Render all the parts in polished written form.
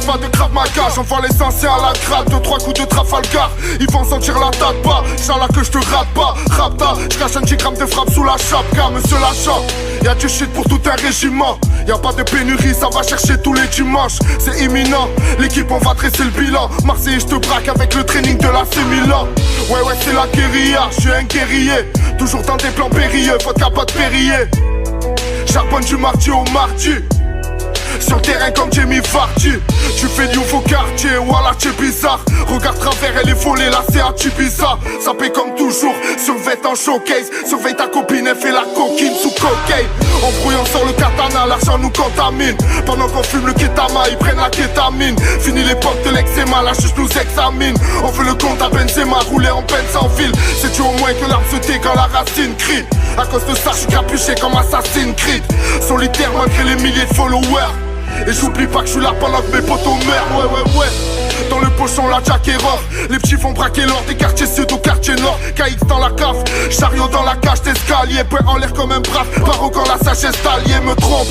pas de Krav Maga. J'envoie les anciens à la grade, 2-3 coups de Trafalgar. Ils vont sentir la tête pas, Inch'Allah que je te rate pas. Rapta, j'cache un petit gramme de frappe sous la chapka. Monsieur l'achat, y'a du shit pour tout un régiment. Y'a pas de pénurie, ça va chercher tous les dimanches. C'est imminent, l'équipe on va dresser le bilan. Marseille, je te braque avec le training de la Milan. Ouais c'est la guérilla, je suis un guerrier. Toujours dans des plans périlleux, vodka pas de Perrier. Charbonne du mardi au mardi. Sur le terrain comme Jamie Vardy. Tu fais du nouveau quartier, voilà t'es bizarre. Regarde travers, elle est volée, là c'est un Ibiza. Ça paie comme toujours, surveille en showcase. Surveille ta copine, elle fait la coquine sous cocaine. En brouillant sur le katana, l'argent nous contamine. Pendant qu'on fume le kétama, ils prennent la kétamine. Fini l'époque de l'eczéma, la juge nous examine. On veut le compte à Benzema, rouler en peine sans fil. C'est du au moins que l'arbre se tait quand la racine crie. À cause de ça, je suis capuché comme Assassin's Creed. Solitaire malgré les milliers de followers. Et j'oublie pas que je suis là pendant que mes potos meurent. Ouais. Dans le pochon, la jack erreur. Les petits font braquer l'or des quartiers sud au quartier nord. KX dans la cave, chariot dans la cage d'escalier. Point en l'air comme un brave, paro quand la sagesse d'allié me trompe.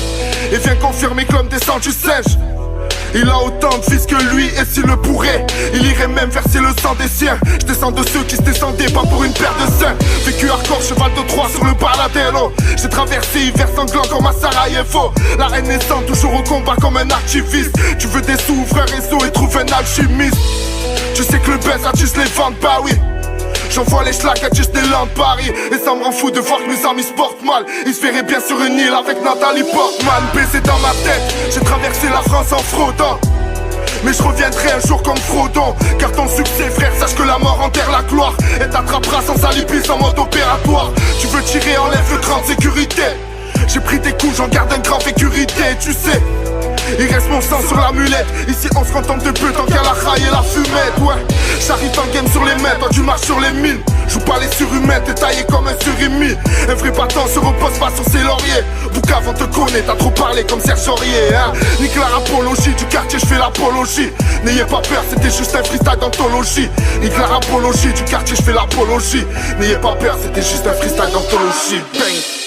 Et vient confirmer que l'homme descend du singe. Il a autant de fils que lui et s'il le pourrait, il irait même verser le sang des siens. Je descends de ceux qui se descendaient pas pour une paire de seins. Vécu hardcore, cheval de Troie sur le baladero. J'ai traversé hiver sanglant comme à Sarajevo. La haine naissante, toujours au combat comme un activiste. Tu veux des sous, ouvre un réseau et trouve un alchimiste. Tu sais que le buzz attise les ventes, bah oui. J'envoie les schlags à Disneyland Paris. Et ça me rend fou de voir que mes amis se portent mal. Ils se verraient bien sur une île avec Nathalie Portman. Baisé dans ma tête, j'ai traversé la France en fraudant. Mais je reviendrai un jour comme Frodon. Car ton succès frère, sache que la mort enterre la gloire. Et t'attrapera sans alibi, sans mode opératoire. Tu veux tirer, enlève le cran de sécurité. J'ai pris des coups, j'en garde un grand sécurité, tu sais. Il reste mon sang sur la mulette. Ici on se contente de peu tant qu'il y a la raille et la fumette. Ouais, j'arrive en game sur les mètres, toi tu marches sur les mines. Joue pas les surhumains, t'es taillé comme un surimi. Un vrai battant se repose pas sur ses lauriers. Boucave on te connaît, t'as trop parlé comme Serge Aurier hein. Nique la rapologie, du quartier je fais l'apologie. N'ayez pas peur, c'était juste un freestyle d'anthologie. Nique la rapologie, du quartier je fais l'apologie. N'ayez pas peur, c'était juste un freestyle d'anthologie. Bang.